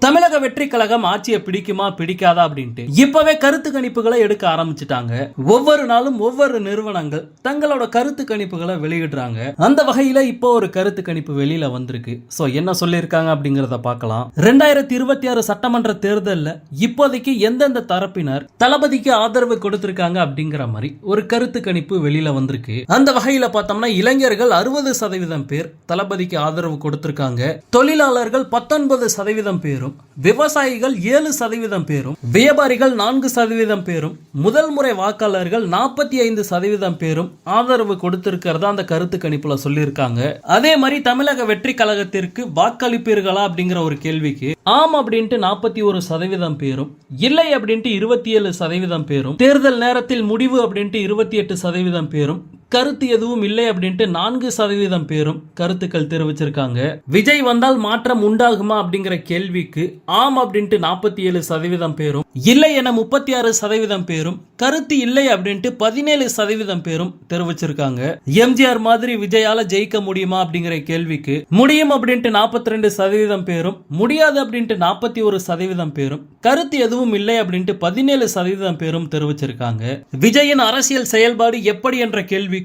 தமிழக வெற்றி கழகம் ஆட்சியை பிடிக்குமா பிடிக்காதா அப்படின்ட்டு இப்பவே கருத்து கணிப்புகளை எடுக்க ஆரம்பிச்சுட்டாங்க. ஒவ்வொரு நாளும் ஒவ்வொரு நிறுவனங்கள் தங்களோட கருத்து கணிப்புகளை வெளியிடுறாங்க. அந்த வகையில இப்போ ஒரு கருத்து கணிப்பு வெளியில வந்திருக்கு. சோ என்ன சொல்லியிருக்காங்க அப்படிங்கறத பார்க்கலாம். 2026 சட்டமன்ற தேர்தல்ல இப்போதைக்கு எந்தெந்த தரப்பினர் தளபதிக்கு ஆதரவு கொடுத்திருக்காங்க அப்படிங்கிற மாதிரி ஒரு கருத்து கணிப்பு வெளியில வந்திருக்கு. அந்த வகையில பார்த்தோம்னா இளைஞர்கள் 60% பேர் தளபதிக்கு ஆதரவு கொடுத்திருக்காங்க. தொழிலாளர்கள் 19% பேரும், விவசாயிகள் 7% பேரும், வியாபாரிகள் 4% பேரும், முதல் முறை வாக்காளர்கள் 45% பேரும் ஆதரவு கொடுத்திருக்கிறதா அந்த கருத்து கணிப்புல சொல்லியிருக்காங்க. அதே மாதிரி தமிழக வெற்றி கழகத்திற்கு வாக்களிப்பீர்களா அப்படிங்கிற ஒரு கேள்விக்கு ஆம் அப்படின்ட்டு 41% பேரும், இல்லை அப்படின்ட்டு 27% பேரும், தேர்தல் நேரத்தில் முடிவு அப்படின்ட்டு 28% பேரும், கருத்து எதுவும் இல்லை அப்படின்ட்டு 4% பேரும் கருத்துக்கள் தெரிவிச்சிருக்காங்க. விஜய் வந்தால் மாற்றம் உண்டாகுமா அப்படிங்கிற கேள்விக்கு ஆம் அப்படின்ட்டு 47% பேரும், இல்லை என 36% பேரும், கருத்து இல்லை அப்படின்ட்டு 17% பேரும் தெரிவிச்சிருக்காங்க. எம்ஜிஆர் மாதிரி விஜயால ஜெயிக்க முடியுமா அப்படிங்கிற கேள்விக்கு முடியும் அப்படின்ட்டு 42% பேரும், முடியாது அப்படின்ட்டு 41% பேரும், கருத்து எதுவும் இல்லை அப்படின்ட்டு 17% பேரும் தெரிவிச்சிருக்காங்க. விஜயின் அரசியல் செயல்பாடு எப்படி என்ற கேள்வி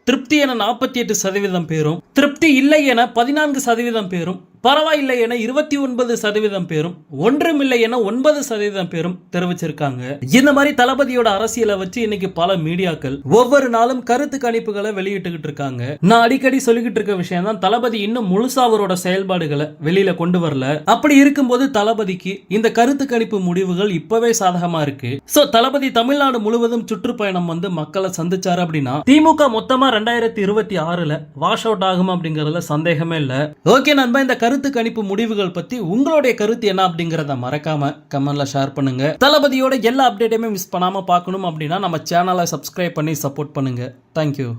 திருப்தி என 48% பேரும், திருப்தி இல்லை என 14% பேரும், பரவாயில்லை என 29% பேரும், ஒன்றுமில்லை என 9% பேரும் தெரிவிச்சிருக்காங்க. இந்த மாதிரி தளபதியோட அரசியலை வச்சு இன்னைக்கு பல மீடியாக்கள் ஒவ்வொரு நாளும் கருத்து கணிப்புகளை வெளியிட்டு இருக்காங்க. நான் அடிக்கடி சொல்லிக்கிட்டு இருக்க விஷயம் தான், தளபதி இன்னும் முழுசா அவரோட செயல்பாடுகளை வெளியில கொண்டு வரல. அப்படி இருக்கும்போது தளபதிக்கு இந்த கருத்து கணிப்பு முடிவுகள் இப்பவே சாதகமா இருக்கு. சோ தளபதி தமிழ்நாடு முழுவதும் சுற்றுப்பயணம் வந்து மக்களை சந்திச்சாரு அப்படின்னா திமுக மொத்தமா 2026ல வாஷ் அவுட் ஆகும் அப்படிங்கறதுல சந்தேகமே இல்ல. ஓகே நண்பா, இந்த கருத்து கணிப்பு முடிவுகள் பத்தி உங்களுடைய கருத்து என்ன அப்படிங்கறத மறக்காம கமெண்ட்ல ஷேர் பண்ணுங்க. தளபதியோட எல்லா அப்டேட்டையுமே மிஸ் பண்ணாம பார்க்கணும் அப்படின்னா நம்ம சேனலை சப்ஸ்கிரைப் பண்ணி சப்போர்ட் பண்ணுங்க. தேங்க்யூ.